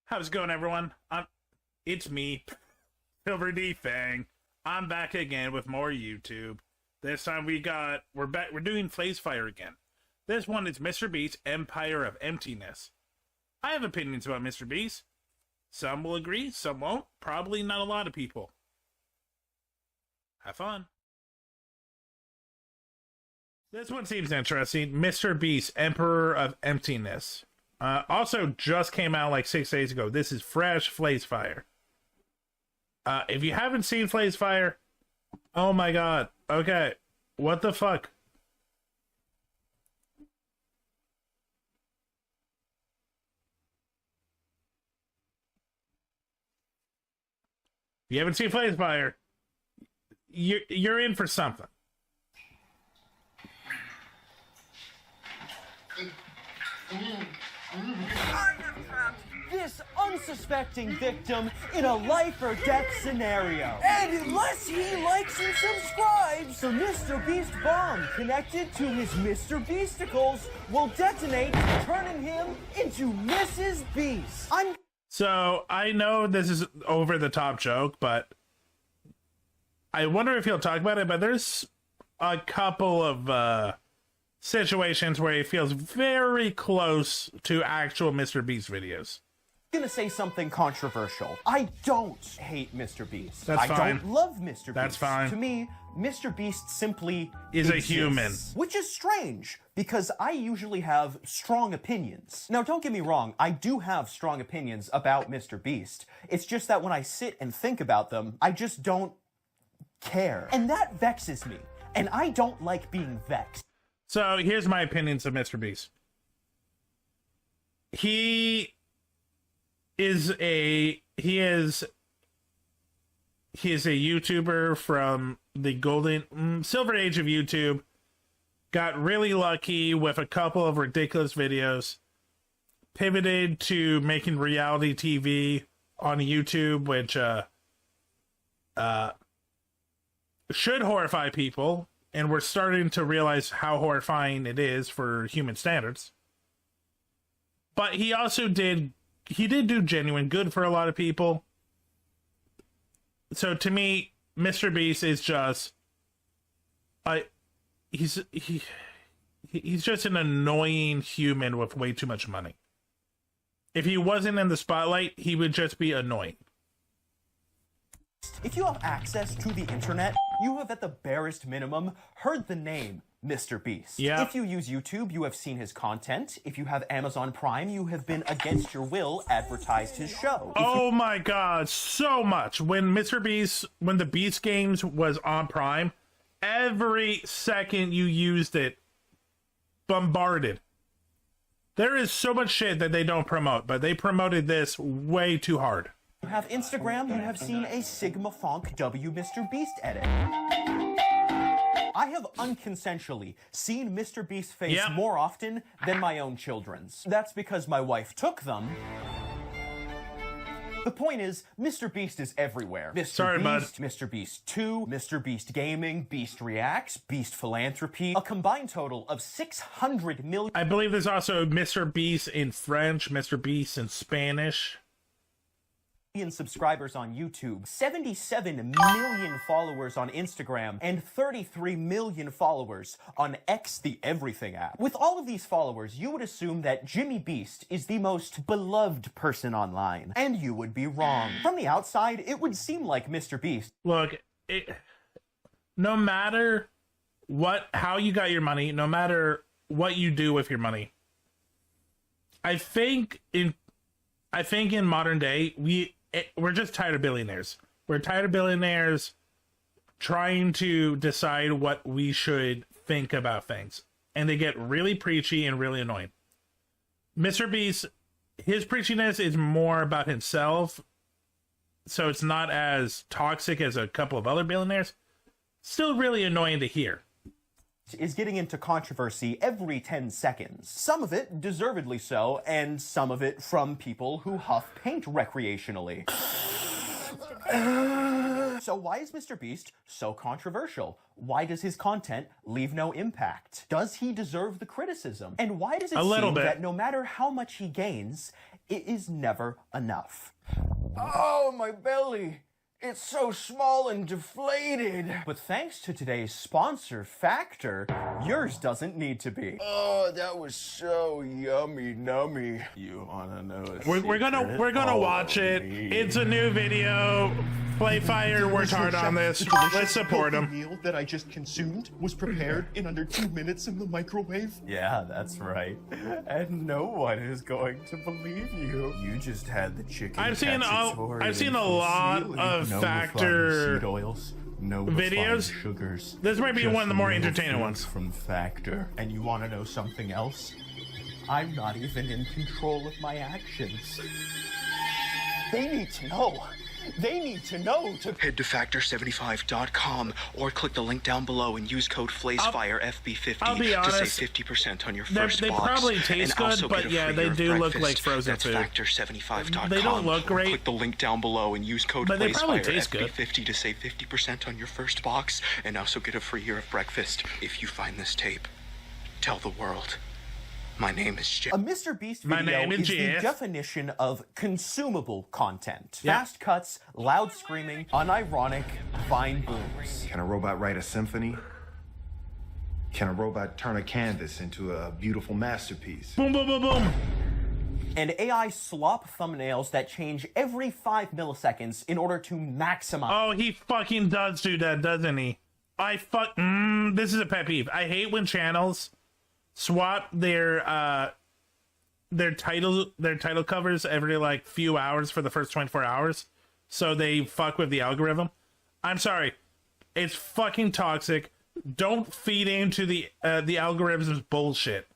How's it going, everyone? It's me, SilverDFanng. I'm back again with more YouTube. This time we're back. We're doing Flazefire again. This one is Mr.Beast, Empire of Emptiness. I have opinions about Mr.Beast. Some will agree, some won't. Probably not a lot of people. Have fun. This one seems interesting. Mr.Beast, Emperor of Emptiness. Also just came out like 6 days ago. This is fresh Flazefire. If you haven't seen Flazefire, oh my god. Okay. What the fuck? If you haven't seen Flazefire, you're in for something. I have trapped this unsuspecting victim in a life or death scenario. And unless he likes and subscribes, the Mr. Beast bomb connected to his Mr. Beasticles will detonate, turning him into Mrs. Beast. So, I know this is over the top joke, but I wonder if he'll talk about it, but there's a couple of situations where he feels very close to actual Mr. Beast videos. I'm gonna say something controversial. I don't hate Mr. Beast. That's fine. I don't love Mr. Beast. That's fine. To me, Mr. Beast simply is exists, a human. Which is strange, because I usually have strong opinions. Now, don't get me wrong, I do have strong opinions about Mr. Beast. It's just that when I sit and think about them, I just don't care. And that vexes me. And I don't like being vexed. So here's my opinions of Mr. Beast. He is a YouTuber from the golden silver age of YouTube. Got really lucky with a couple of ridiculous videos. Pivoted to making reality TV on YouTube, which should horrify people. And we're starting to realize how horrifying it is for human standards. But he also did do genuine good for a lot of people. So to me, Mr. Beast is just he's just an annoying human with way too much money. If he wasn't in the spotlight, he would just be annoying. If you have access to the internet, you have at the barest minimum heard the name Mr. Beast. Yeah. If you use YouTube, you have seen his content. If you have Amazon Prime, you have been against your will advertised his show. Oh my god, so much. When the Beast Games was on Prime, every second you used it, bombarded. There is so much shit that they don't promote, but they promoted this way too hard. You have Instagram, you have seen a Sigma Fonk W Mr. Beast edit. I have unconsensually seen Mr. Beast's face more often than my own children's. That's because my wife took them. The point is, Mr. Beast is everywhere. Mr. Beast, Mr. Beast 2, Mr. Beast Gaming, Beast Reacts, Beast Philanthropy, a combined total of 600 million. I believe there's also Mr. Beast in French, Mr. Beast in Spanish. Subscribers on YouTube, 77 million followers on Instagram, and 33 million followers on X, the Everything app. With all of these followers, you would assume that Jimmy Beast is the most beloved person online. And you would be wrong. From the outside, it would seem like Mr. Beast. Look, no matter how you got your money, no matter what you do with your money, I think in modern day, we're just tired of billionaires. We're tired of billionaires trying to decide what we should think about things. And they get really preachy and really annoying. Mr. Beast, his preachiness is more about himself. So it's not as toxic as a couple of other billionaires. Still really annoying to hear. Is getting into controversy every 10 seconds. Some of it deservedly so, and some of it from people who huff paint recreationally. So why is Mr. Beast so controversial? Why does his content leave no impact? Does he deserve the criticism? And why does it seem that no matter how much he gains, it is never enough. Oh, my belly. It's so small and deflated. But thanks to today's sponsor, Factor, yours doesn't need to be. Oh, that was so yummy nummy. You wanna know a We're gonna watch it. It's a new video. Flazefire worked hard on this. Let's support him. The meal that I just consumed was prepared in under 2 minutes in the microwave. Yeah, that's right. And no one is going to believe you. You just had the chicken. I've seen a lot of Factor seed oils, no videos. Sugars. This might be one of the more entertaining ones. From Factor. And you want to know something else? I'm not even in control of my actions. They need to know. They need to know to head to factor75.com or click the link down below and use code Flazefire FB50 I'll be honest, to save 50% on your first they box. probably taste good, but yeah, they do look like frozen food. That's factor75.com. They don't look great. Click the link down below and use code but they probably Flazefire taste good. FB50 to save 50% on your first box and also get a free year of breakfast. If you find this tape, tell the world. My name is Jeff. A Mr. Beast video is the definition of consumable content. Yep. Fast cuts, loud screaming, unironic, fine booms. Can a robot write a symphony? Can a robot turn a canvas into a beautiful masterpiece? Boom, boom, boom, boom. And AI slop thumbnails that change every 5 milliseconds in order to maximize. Oh, he fucking does do that, doesn't he? This is a pet peeve. I hate when channels swap their title covers every like few hours for the first 24 hours, so they fuck with the algorithm. I'm sorry, it's fucking toxic. Don't feed into the algorithm's bullshit.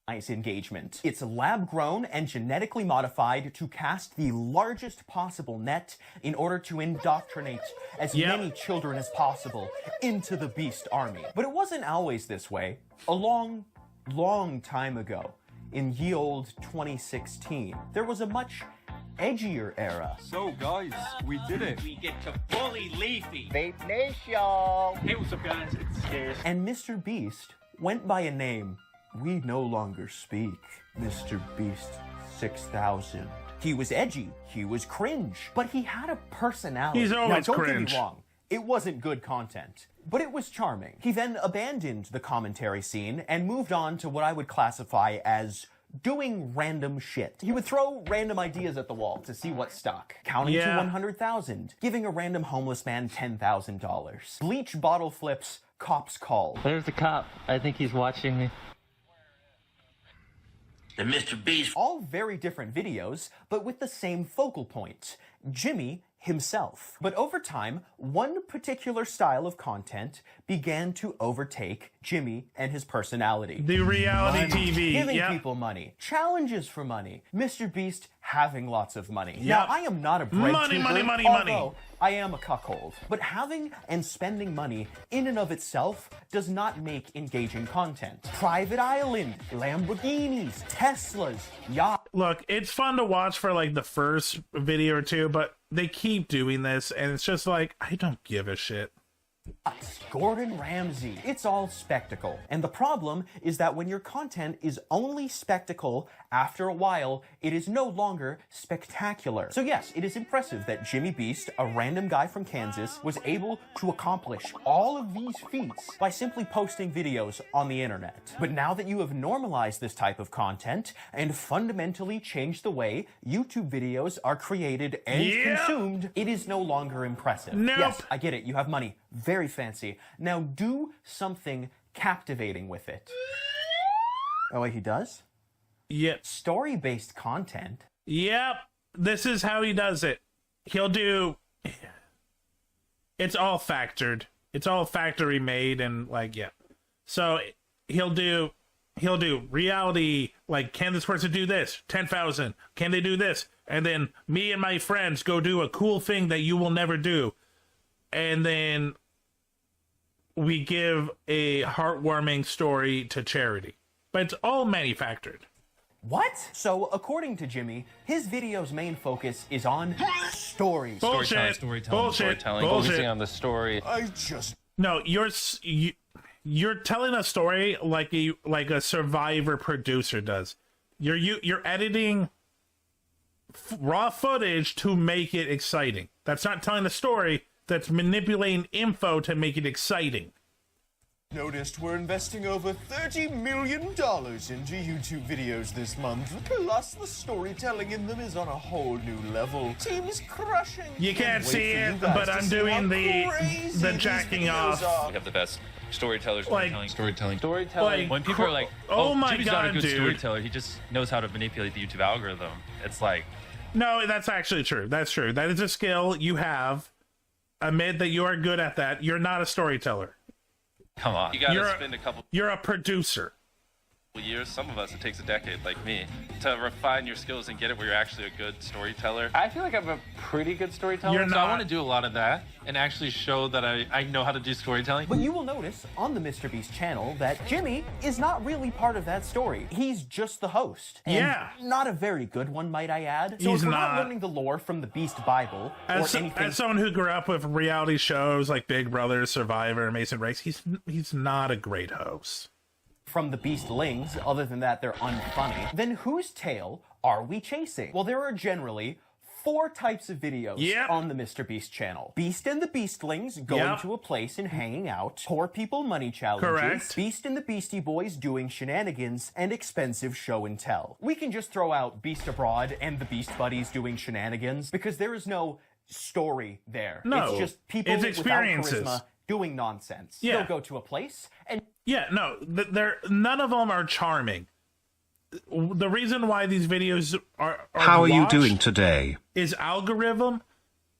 Nice engagement. It's lab grown and genetically modified to cast the largest possible net in order to indoctrinate as many children as possible into the Beast Army. But it wasn't always this way. A long, long time ago, in ye old 2016, there was a much edgier era. So guys, we did it. We get to fully leafy. Vape Nation. Hey, what's up, guys? It's Scares. And Mr. Beast went by a name we no longer speak. Mr. Beast 6000. He was edgy, he was cringe, but he had a personality. He's always now, don't cringe. get me wrong, it wasn't good content, but it was charming. He then abandoned the commentary scene and moved on to what I would classify as doing random shit. He would throw random ideas at the wall to see what stuck. Counting to 100,000, giving a random homeless man $10,000. Bleach bottle flips, cops call. There's the cop. I think he's watching me. The Mr. Beast. All very different videos, but with the same focal point. Jimmy himself. But over time, one particular style of content began to overtake Jimmy and his personality. The reality TV. Giving people money. Challenges for money. Mr. Beast having lots of money. Yep. Now, I am not a bread Money, tuber, money, money, although money. I am a cuckold. But having and spending money in and of itself does not make engaging content. Private island, Lamborghinis, Teslas, yachts. Look, it's fun to watch for like the first video or two, but they keep doing this, and it's just like, I don't give a shit. Gordon Ramsay. It's all spectacle. And the problem is that when your content is only spectacle, after a while, it is no longer spectacular. So yes, it is impressive that Jimmy Beast, a random guy from Kansas, was able to accomplish all of these feats by simply posting videos on the internet. But now that you have normalized this type of content and fundamentally changed the way YouTube videos are created and consumed, it is no longer impressive. Nope. Yes, I get it. You have money. Very fancy. Now do something captivating with it. Oh, wait, he does? Yep. Story-based content. Yep. This is how he does it. He'll do... It's all factored. It's all factory made and like, yeah. So he'll do reality, like, can this person do this? 10,000. Can they do this? And then me and my friends go do a cool thing that you will never do. And then we give a heartwarming story to charity. But it's all manufactured. What? So, according to Jimmy, his video's main focus is on stories. Bullshit. Storytelling. Focusing on the story. No, you're telling a story like a Survivor producer does. You're editing raw footage to make it exciting. That's not telling the story. That's manipulating info to make it exciting. Noticed we're investing over $30 million into YouTube videos this month. Plus, the storytelling in them is on a whole new level. Team's crushing. You can't see it, but I'm doing the jacking off. We have the best storytellers. Storytelling. Like, when people are like, oh my Jimmy's God, not a good dude. storyteller. He just knows how to manipulate the YouTube algorithm. It's like, No, that's actually true. That's true. That is a skill you have. Admit that you are good at that. You're not a storyteller. come on. You gotta spend a couple You're a producer. years. Some of us, it takes a decade, like me, to refine your skills and get it where you're actually a good storyteller. I feel like I'm a pretty good storyteller. You're So not. I want to do a lot of that and actually show that I know how to do storytelling. But you will notice on the MrBeast channel that Jimmy is not really part of that story. He's just the host. And Yeah. not a very good one, might I add. So He's if we're not not. learning the lore from the Beast Bible or As anything someone who grew up with reality shows like Big Brother, Survivor, Amazing Race, he's not a great host. from the Beastlings, other than that they're unfunny, then whose tail are we chasing? Well, there are generally 4 types of videos on the MrBeast channel. Beast and the Beastlings going to a place and hanging out, poor people money challenges, Correct. Beast and the Beastie Boys doing shenanigans, and expensive show and tell. We can just throw out Beast Abroad and the Beast Buddies doing shenanigans because there is no story there. No, it's just people it's without experiences. charisma doing nonsense. Yeah. They'll go to a place and Yeah, no, none of them are charming. The reason why these videos are How are you watched doing today? is algorithm,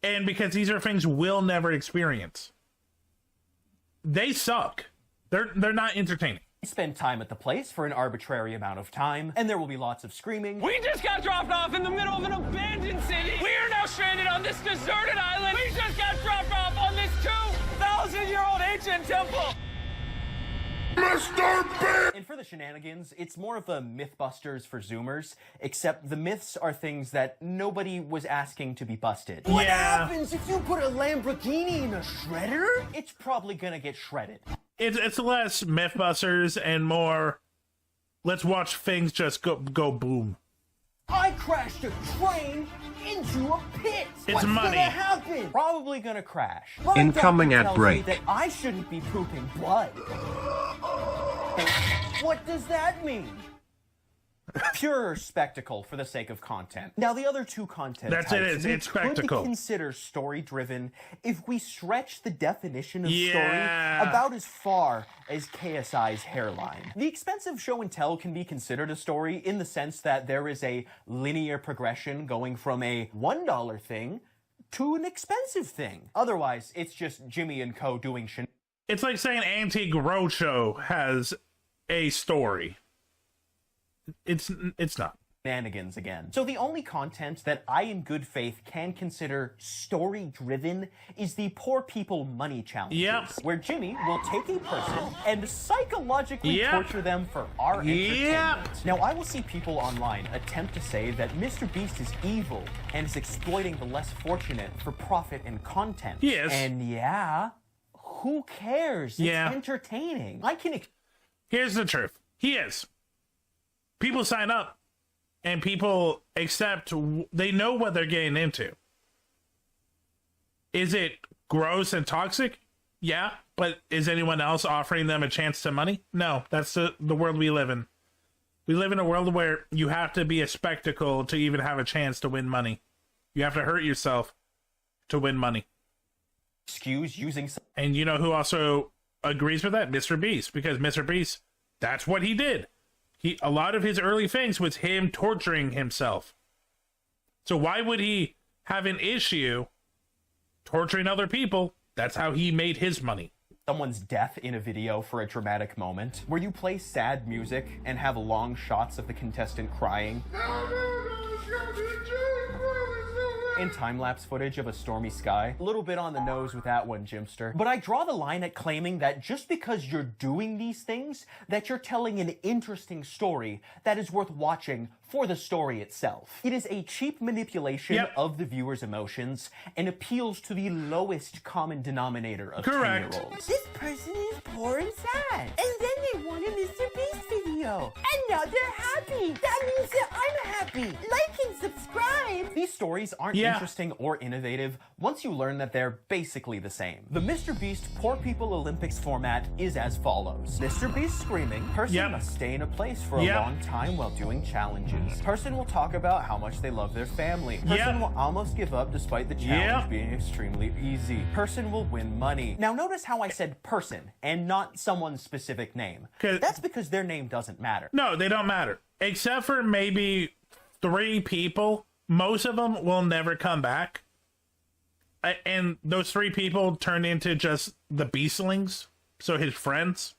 and because these are things we'll never experience. They suck. They're not entertaining. spend time at the place for an arbitrary amount of time, and there will be lots of screaming. We just got dropped off in the middle of an abandoned city. We are now stranded on this deserted island. We just got dropped off on this 2,000-year-old ancient temple. And for the shenanigans, it's more of a Mythbusters for Zoomers, except the myths are things that nobody was asking to be busted. What happens if you put a Lamborghini in a shredder? It's probably gonna get shredded. It's less Mythbusters and more, let's watch things just go boom. I crashed a train into a pit. It's What's money. gonna happen? Probably gonna crash. My Incoming doctor at tells break. me that I shouldn't be pooping blood. What does that mean? Pure spectacle for the sake of content. Now, the other 2 content That's types it is. we It's spectacle. could consider story-driven if we stretch the definition of story Yeah. about as far as KSI's hairline. The expensive show and tell can be considered a story in the sense that there is a linear progression going from a $1 thing to an expensive thing. Otherwise, it's just Jimmy and Co. doing It's like saying Antique Roadshow has a story. It's not. shenanigans again. So the only content that I in good faith can consider story-driven is the poor people money challenges, where Jimmy will take a person and psychologically torture them for our entertainment. Now, I will see people online attempt to say that MrBeast is evil and is exploiting the less fortunate for profit and content. Yes. And who cares? It's entertaining. I can... Here's the truth. He is. People sign up, and people accept. They know what they're getting into. Is it gross and toxic? Yeah, but is anyone else offering them a chance to money? No, that's the world we live in. We live in a world where you have to be a spectacle to even have a chance to win money. You have to hurt yourself to win money. Excuse using... And you know who also agrees with that? MrBeast, because MrBeast, that's what he did. A lot of his early things was him torturing himself. So why would he have an issue torturing other people? That's how he made his money. Someone's death in a video for a dramatic moment, where you play sad music and have long shots of the contestant crying. And time-lapse footage of a stormy sky. A little bit on the nose with that one, Jimster. But I draw the line at claiming that just because you're doing these things, that you're telling an interesting story that is worth watching for the story itself. It is a cheap manipulation of the viewer's emotions and appeals to the lowest common denominator of 10-year-olds. This person is poor and sad, and then they want a MrBeast video, and now they're happy. That means that I'm happy. Like and subscribe. These stories aren't interesting or innovative once you learn that they're basically the same. The MrBeast Poor People Olympics format is as follows. MrBeast screaming, person must stay in a place for a long time while doing challenges. Person will talk about how much they love their family. Person will almost give up despite the challenge being extremely easy. Person will win money. Now notice how I said person and not someone's specific name. That's because their name doesn't matter. No, they don't matter. Except for maybe 3 people. Most of them will never come back. And those 3 people turned into just the Beastlings, so his friends.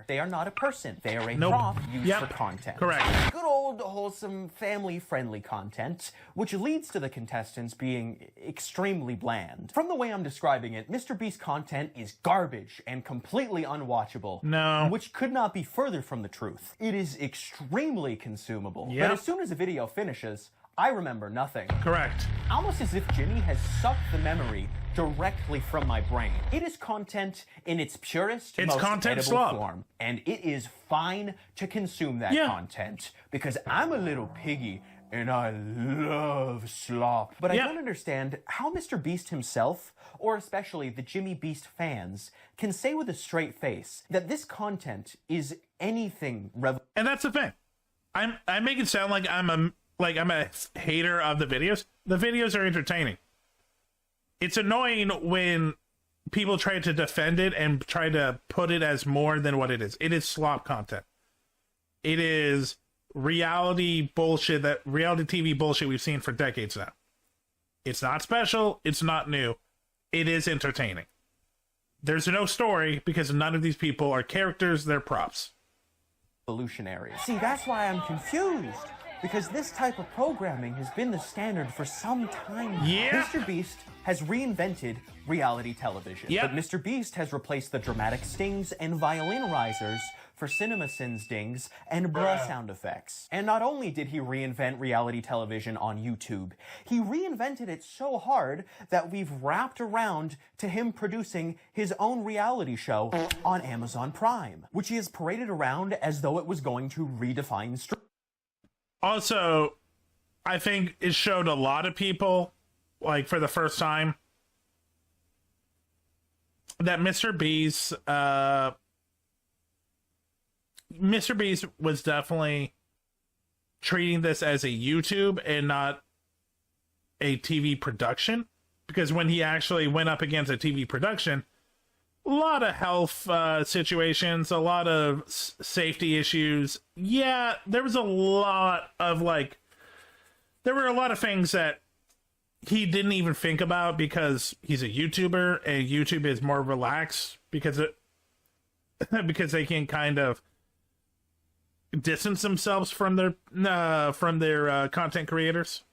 They are not a person. They are a prop used for content. Correct. Good old, wholesome, family-friendly content, which leads to the contestants being extremely bland. From the way I'm describing it, MrBeast content is garbage and completely unwatchable. No. Which could not be further from the truth. It is extremely consumable. But as soon as a video finishes, I remember nothing. Correct. Almost as if Jimmy has sucked the memory directly from my brain. It is content in its purest, most edible form. And it is fine to consume that content because I'm a little piggy and I love slop. But I don't understand how MrBeast himself, or especially the Jimmy Beast fans, can say with a straight face that this content is anything And that's the thing. I make it sound like I'm a hater of the videos. The videos are entertaining. It's annoying when people try to defend it and try to put it as more than what it is. It is slop content. It is reality bullshit, that reality TV bullshit we've seen for decades now. It's not special. It's not new. It is entertaining. There's no story because none of these people are characters. They're props. Revolutionary. See, that's why I'm confused. Because this type of programming has been the standard for some time now. MrBeast has reinvented reality television. But MrBeast has replaced the dramatic stings and violin risers for CinemaSins dings and bruh sound effects. And not only did he reinvent reality television on YouTube, he reinvented it so hard that we've wrapped around to him producing his own reality show on Amazon Prime, which he has paraded around as though it was going to redefine streaming. Also, I think it showed a lot of people, like for the first time, that MrBeast was definitely treating this as a YouTube and not a TV production. Because when he actually went up against a TV production, a lot of health situations, a lot of safety issues. Yeah, there was a lot of there were a lot of things that he didn't even think about because he's a YouTuber and YouTube is more relaxed because they can kind of distance themselves from their content creators,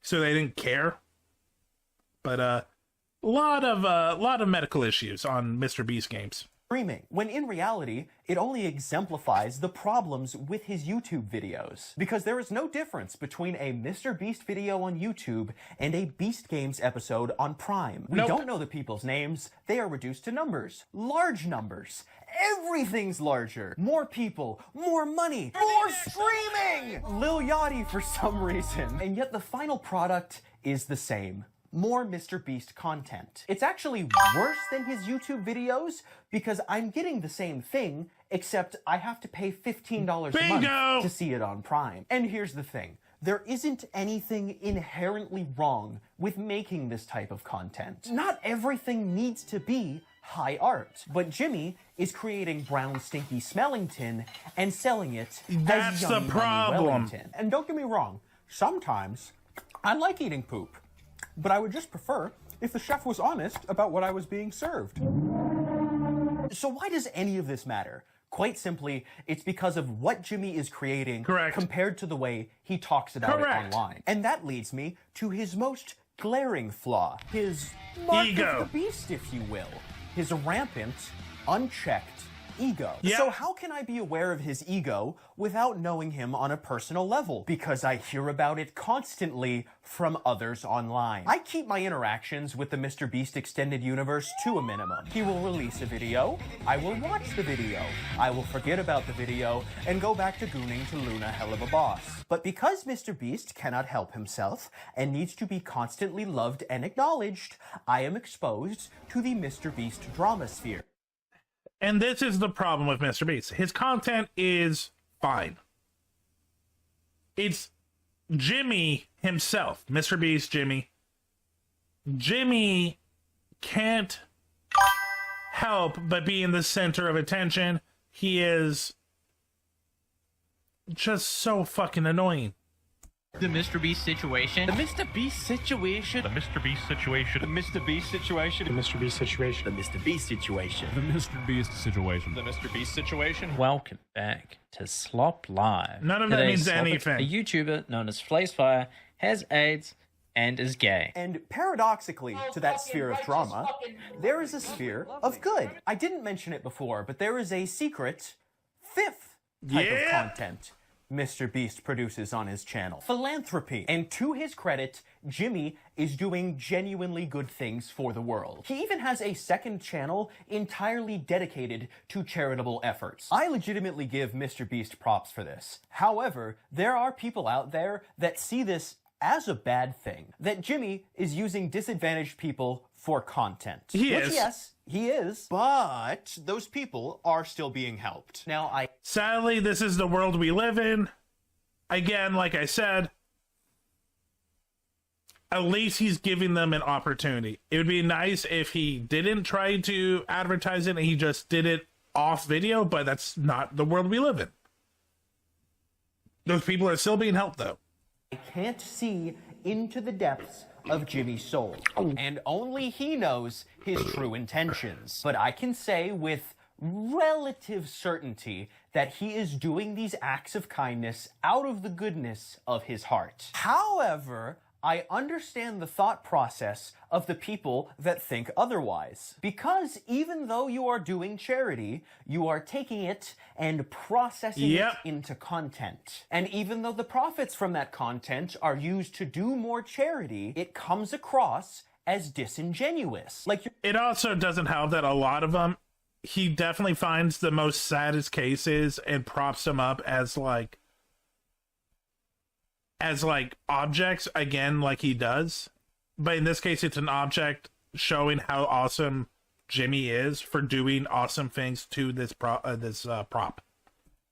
so they didn't care. But a lot of medical issues on MrBeast games. Streaming, when in reality, it only exemplifies the problems with his YouTube videos. Because there is no difference between a MrBeast video on YouTube and a Beast Games episode on Prime. We don't know the people's names. They are reduced to numbers. Large numbers. Everything's larger. More people, more money, more streaming! Lil Yachty for some reason. And yet the final product is the same. More MrBeast content. It's actually worse than his YouTube videos because I'm getting the same thing, except I have to pay $15 a month to see it on Prime. And here's the thing. There isn't anything inherently wrong with making this type of content. Not everything needs to be high art. But Jimmy is creating brown stinky Smellington and selling it as Young the problem. Wellington. And don't get me wrong, sometimes I like eating poop. But I would just prefer if the chef was honest about what I was being served. So why does any of this matter? Quite simply, it's because of what Jimmy is creating compared to the way he talks about it online. And that leads me to his most glaring flaw. His mark of the beast, if you will. His rampant, unchecked ego. Yeah. So how can I be aware of his ego without knowing him on a personal level? Because I hear about it constantly from others online. I keep my interactions with the Mr. Beast extended universe to a minimum. He will release a video, I will watch the video, I will forget about the video, and go back to gooning to Luna Hell of a Boss. But because Mr. Beast cannot help himself and needs to be constantly loved and acknowledged, I am exposed to the Mr. Beast drama sphere. And this is the problem with Mr. Beast. His content is fine. It's Jimmy himself, Mr. Beast, Jimmy. Jimmy can't help but be in the center of attention. He is just so fucking annoying. The Mr. Beast situation. The Mr. Beast situation. The Mr. Beast situation. The Mr. Beast situation. The Mr. Beast situation. The Mr. Beast situation. The Mr. Beast situation. The Mr. Beast situation. Welcome back to Slop Live. None of that Today's means topic, anything. A YouTuber known as Flazefire has AIDS and is gay. And paradoxically, to that sphere of drama, there is a sphere of good. I didn't mention it before, but there is a secret fifth type of content Mr. Beast produces on his channel. Philanthropy. And to his credit, Jimmy is doing genuinely good things for the world. He even has a second channel entirely dedicated to charitable efforts. I legitimately give Mr. Beast props for this. However, there are people out there that see this as a bad thing. That Jimmy is using disadvantaged people for content. He is. Yes, he is. But those people are still being helped. Now, Sadly, this is the world we live in. Again, like I said, at least he's giving them an opportunity. It would be nice if he didn't try to advertise it and he just did it off video, but that's not the world we live in. Those people are still being helped, though. I can't see into the depths of Jimmy's soul, and only he knows his true intentions. But I can say with relative certainty that he is doing these acts of kindness out of the goodness of his heart. However, I understand the thought process of the people that think otherwise. Because even though you are doing charity, you are taking it and processing it into content. And even though the profits from that content are used to do more charity, it comes across as disingenuous. Like it also doesn't help that a lot of them, he definitely finds the most saddest cases and props them up as like objects, again, like he does. But in this case, it's an object showing how awesome Jimmy is for doing awesome things to this prop.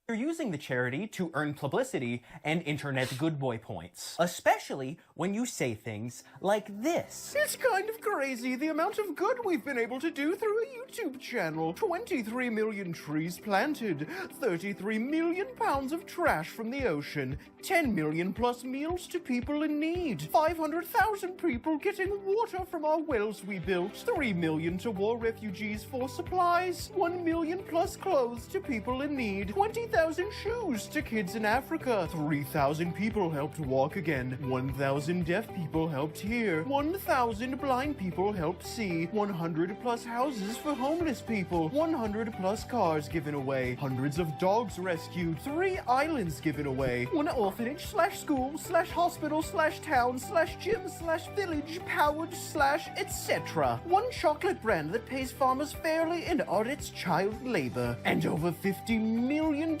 You're using the charity to earn publicity and internet good boy points. Especially when you say things like this. It's kind of crazy the amount of good we've been able to do through a YouTube channel. 23 million trees planted, 33 million pounds of trash from the ocean, 10 million plus meals to people in need, 500,000 people getting water from our wells we built, 3 million to war refugees for supplies, 1 million plus clothes to people in need, 20,000 shoes to kids in Africa, 3,000 people helped walk again, 1,000 deaf people helped hear, 1,000 blind people helped see, 100 plus houses for homeless people, 100 plus cars given away, hundreds of dogs rescued, 3 islands given away, 1 orphanage / school / hospital / town / gym / village powered / etc. 1 chocolate brand that pays farmers fairly and audits child labor, and over $50 million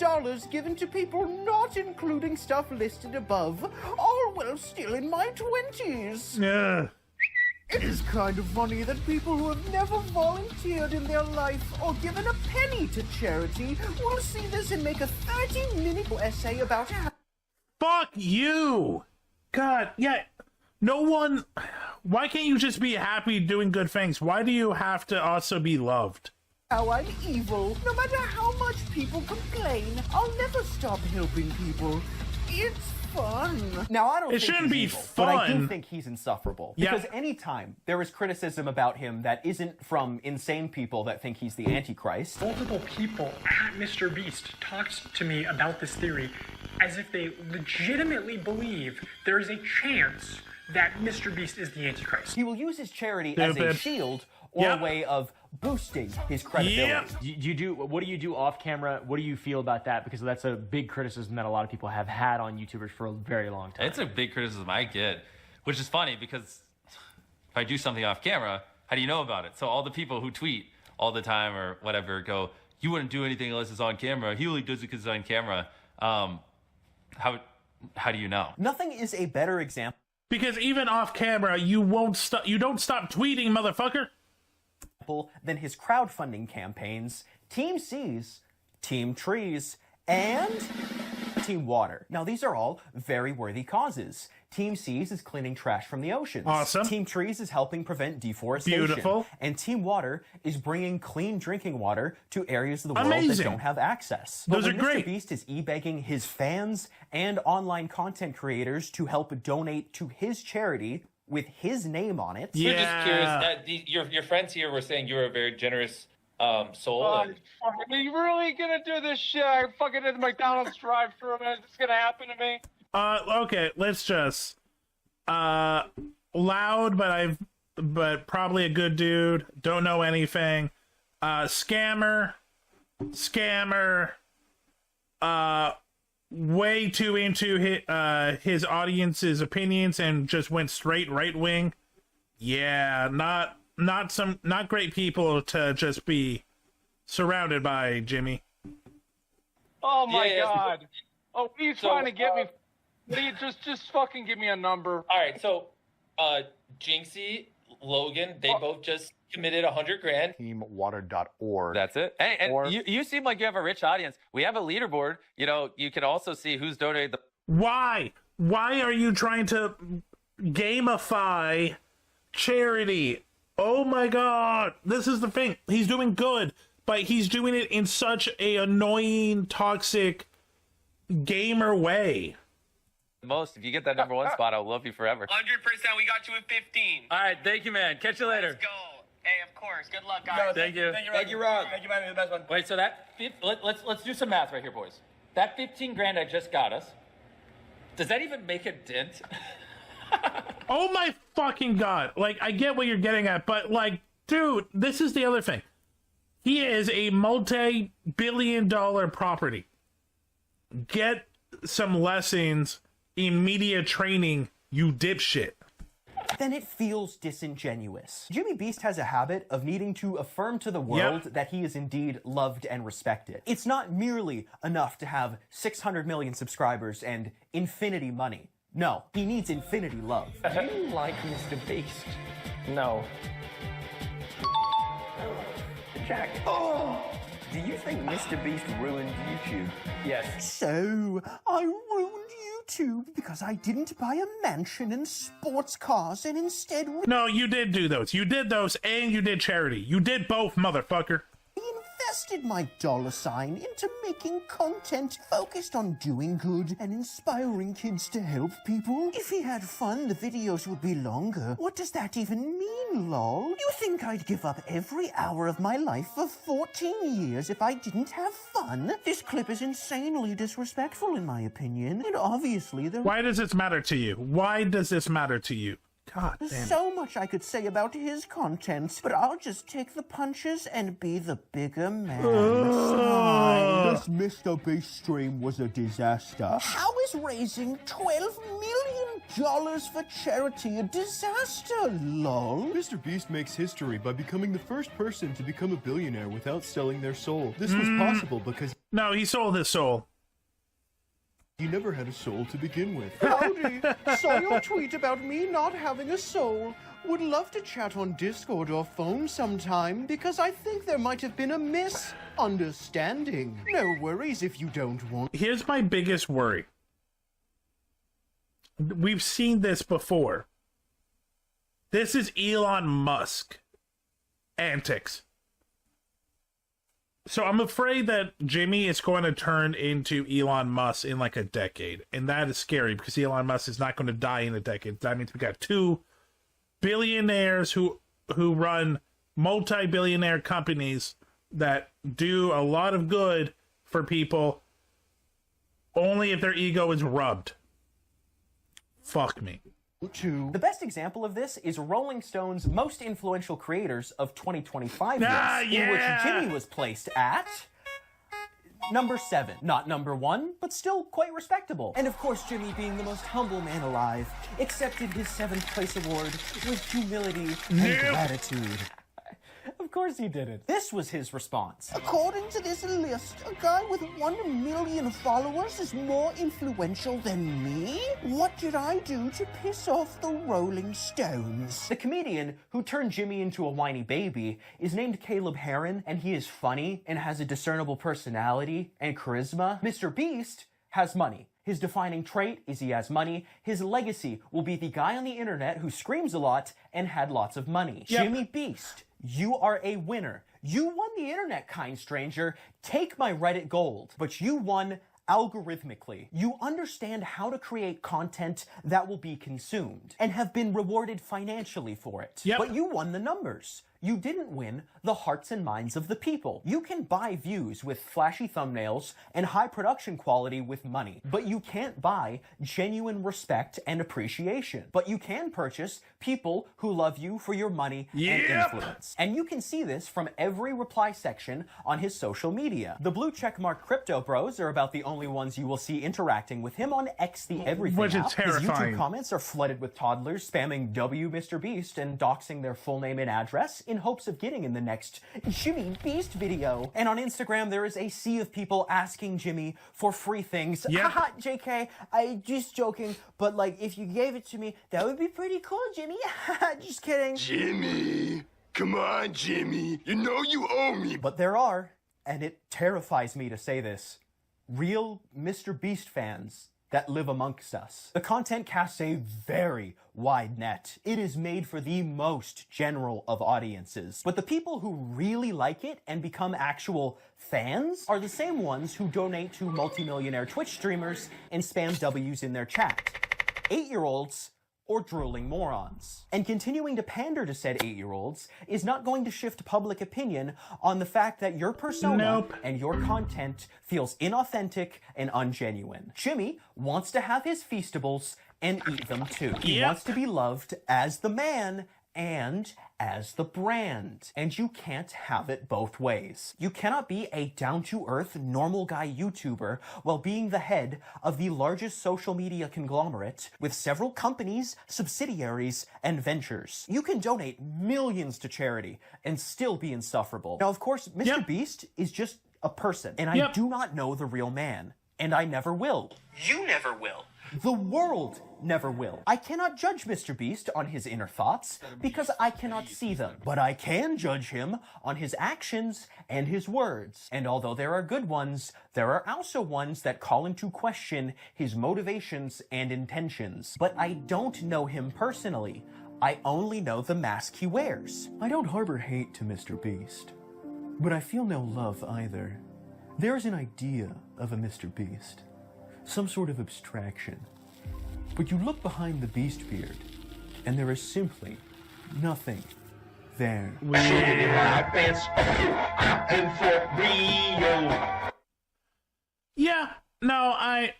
given to people not including stuff listed above, all while still in my 20s. Yeah. It is kind of funny that people who have never volunteered in their life or given a penny to charity will see this and make a 30-minute essay about how... Fuck you! God, yeah. No one... Why can't you just be happy doing good things? Why do you have to also be loved? How I'm evil. No matter how much people complain, I'll never stop helping people. It's fun. Now, I don't it think shouldn't be evil, fun. But I do think he's insufferable. Because anytime there is criticism about him that isn't from insane people that think he's the Antichrist. Multiple people at Mr. Beast talked to me about this theory as if they legitimately believe there is a chance that Mr. Beast is the Antichrist. He will use his charity as a shield or a way of boosting his credibility. What do you do off camera? What do you feel about that? Because that's a big criticism that a lot of people have had on YouTubers for a very long time. It's a big criticism I get, which is funny because if I do something off camera, how do you know about it? So all the people who tweet all the time or whatever go, you wouldn't do anything unless it's on camera. He only does it because it's on camera. How do you know? Nothing is a better example. Because even off camera, you don't stop tweeting, motherfucker. Than his crowdfunding campaigns, Team Seas, Team Trees, and Team Water. Now, these are all very worthy causes. Team Seas is cleaning trash from the oceans. Awesome. Team Trees is helping prevent deforestation. Beautiful. And Team Water is bringing clean drinking water to areas of the world Amazing. that don't have access. Those but are when great. Mr. Beast is e-begging his fans and online content creators to help donate to his charity with his name on it. We're just curious. Your friends here were saying you were a very generous soul. Are you really gonna do this shit? I fucking did the McDonald's drive-thru, man. Is this gonna happen to me? Okay, let's just loud, but probably a good dude. Don't know anything. Scammer. Way too into his audience's opinions and just went straight right wing. Yeah, not great people to just be surrounded by, Jimmy. Oh my god. Oh, what are you trying to get me? What are you just fucking give me a number? All right, so Jinxie, Logan, they both just committed $100,000. Teamwater.org. That's it. Hey, and you seem like you have a rich audience. We have a leaderboard. You know, you can also see who's donated the. Why are you trying to gamify charity? Oh my god, this is the thing. He's doing good, but he's doing it in such a annoying, toxic gamer way. Most. If you get that #1 spot, I'll love you forever. 100%. We got you at 15. All right, thank you, man. Catch you later. Let's go. Hey, of course. Good luck, guys. Thank you. Thank you, Rob. Thank you, man. You're the best one. Wait, so that let's do some math right here, boys. That $15,000 I just got us. Does that even make a dent? Oh my fucking god. Like, I get what you're getting at, but like, dude, this is the other thing. He is a multi-billion-dollar property. Get some lessons in media training, you dipshit. Then it feels disingenuous. Jimmy Beast has a habit of needing to affirm to the world that he is indeed loved and respected. It's not merely enough to have 600 million subscribers and infinity money. No, he needs infinity love. Do you like Mr. Beast? No. Jack. Oh! Do you think Mr. Beast ruined YouTube? Yes. So, I ruined YouTube because I didn't buy a mansion and sports cars and instead... No, you did do those. You did those and you did charity. You did both, motherfucker. invested my $sign into making content focused on doing good and inspiring kids to help people. If he had fun, the videos would be longer. What does that even mean, lol? You think I'd give up every hour of my life for 14 years if I didn't have fun? This clip is insanely disrespectful in my opinion, and obviously there... Why does this matter to you? Why does this matter to you? God damn. There's so much I could say about his content, but I'll just take the punches and be the bigger man. This Mr. Beast stream was a disaster. How is raising $12 million for charity a disaster, lol? Mr. Beast makes history by becoming the first person to become a billionaire without selling their soul. This was possible because... No, he sold his soul. He never had a soul to begin with. Howdy! Saw your tweet about me not having a soul. Would love to chat on Discord or phone sometime, because I think there might have been a misunderstanding. No worries if you don't want... Here's my biggest worry. We've seen this before. This is Elon Musk antics. So I'm afraid that Jimmy is going to turn into Elon Musk in like a decade. And that is scary because Elon Musk is not going to die in a decade. That means we got two billionaires who run multi-billionaire companies that do a lot of good for people only if their ego is rubbed. Fuck me. 2. The best example of this is Rolling Stone's most influential creators of 2025 list, in which Jimmy was placed at number 7. Not number 1, but still quite respectable. And of course, Jimmy, being the most humble man alive, accepted his 7th place award with humility and gratitude. Of course he didn't. This was his response. According to this list, a guy with 1 million followers is more influential than me? What did I do to piss off the Rolling Stones? The comedian who turned Jimmy into a whiny baby is named Caleb Heron, and he is funny and has a discernible personality and charisma. Mr. Beast has money. His defining trait is he has money. His legacy will be the guy on the internet who screams a lot and had lots of money. Yep. Jimmy Beast, you are a winner. You won the internet, kind stranger. Take my Reddit gold. But you won algorithmically. You understand how to create content that will be consumed and have been rewarded financially for it. Yep. But you won the numbers. You didn't win the hearts and minds of the people. You can buy views with flashy thumbnails and high production quality with money, but you can't buy genuine respect and appreciation. But you can purchase people who love you for your money and influence. And you can see this from every reply section on his social media. The blue checkmark crypto bros are about the only ones you will see interacting with him on X the Everything Which is app. terrifying. His YouTube comments are flooded with toddlers spamming W Mr. Beast and doxing their full name and address in hopes of getting in the next Jimmy Beast video. And on Instagram, there is a sea of people asking Jimmy for free things. Yep. Haha, JK, I just joking, but like if you gave it to me, that would be pretty cool, Jimmy. Just kidding. Jimmy, come on, Jimmy. You know you owe me. But there are, and it terrifies me to say this, real Mr. Beast fans that live amongst us. The content casts a very wide net. It is made for the most general of audiences. But the people who really like it and become actual fans are the same ones who donate to multimillionaire Twitch streamers and spam W's in their chat. 8-year-olds or drooling morons. And continuing to pander to said 8-year-olds is not going to shift public opinion on the fact that your persona and your content feels inauthentic and ungenuine. Jimmy wants to have his feastables and eat them too. He wants to be loved as the man and as the brand. And you can't have it both ways. You cannot be a down-to-earth, normal guy YouTuber while being the head of the largest social media conglomerate with several companies, subsidiaries, and ventures. You can donate millions to charity and still be insufferable. Now, of course, Mr. Beast is just a person, and I do not know the real man, and I never will. You never will. The world never will. I cannot judge Mr. Beast on his inner thoughts because I cannot see them. But I can judge him on his actions and his words. And although there are good ones, there are also ones that call into question his motivations and intentions. But I don't know him personally. I only know the mask he wears. I don't harbor hate to Mr. Beast, but I feel no love either. There's an idea of a Mr. Beast. Some sort of abstraction. But you look behind the beast beard, and there is simply nothing there. Yeah, no, I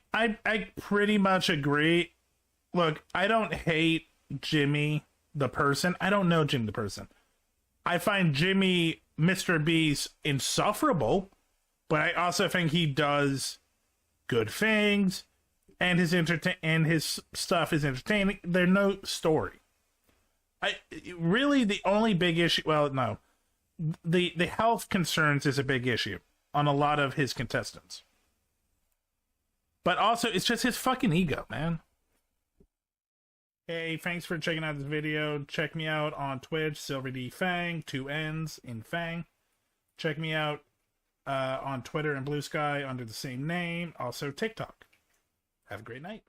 pretty much agree. Look, I don't hate Jimmy the person. I don't know Jimmy the person. I find Jimmy Mr. Beast insufferable, but I also think he does good things, and his stuff is entertaining. There's no story. Really the only big issue. Well, no, the health concerns is a big issue on a lot of his contestants, but also it's just his fucking ego, man. Hey, thanks for checking out this video. Check me out on Twitch, SilverDFanng, 2 N's in Fang. Check me out on Twitter and Blue Sky under the same name. Also TikTok. Have a great night.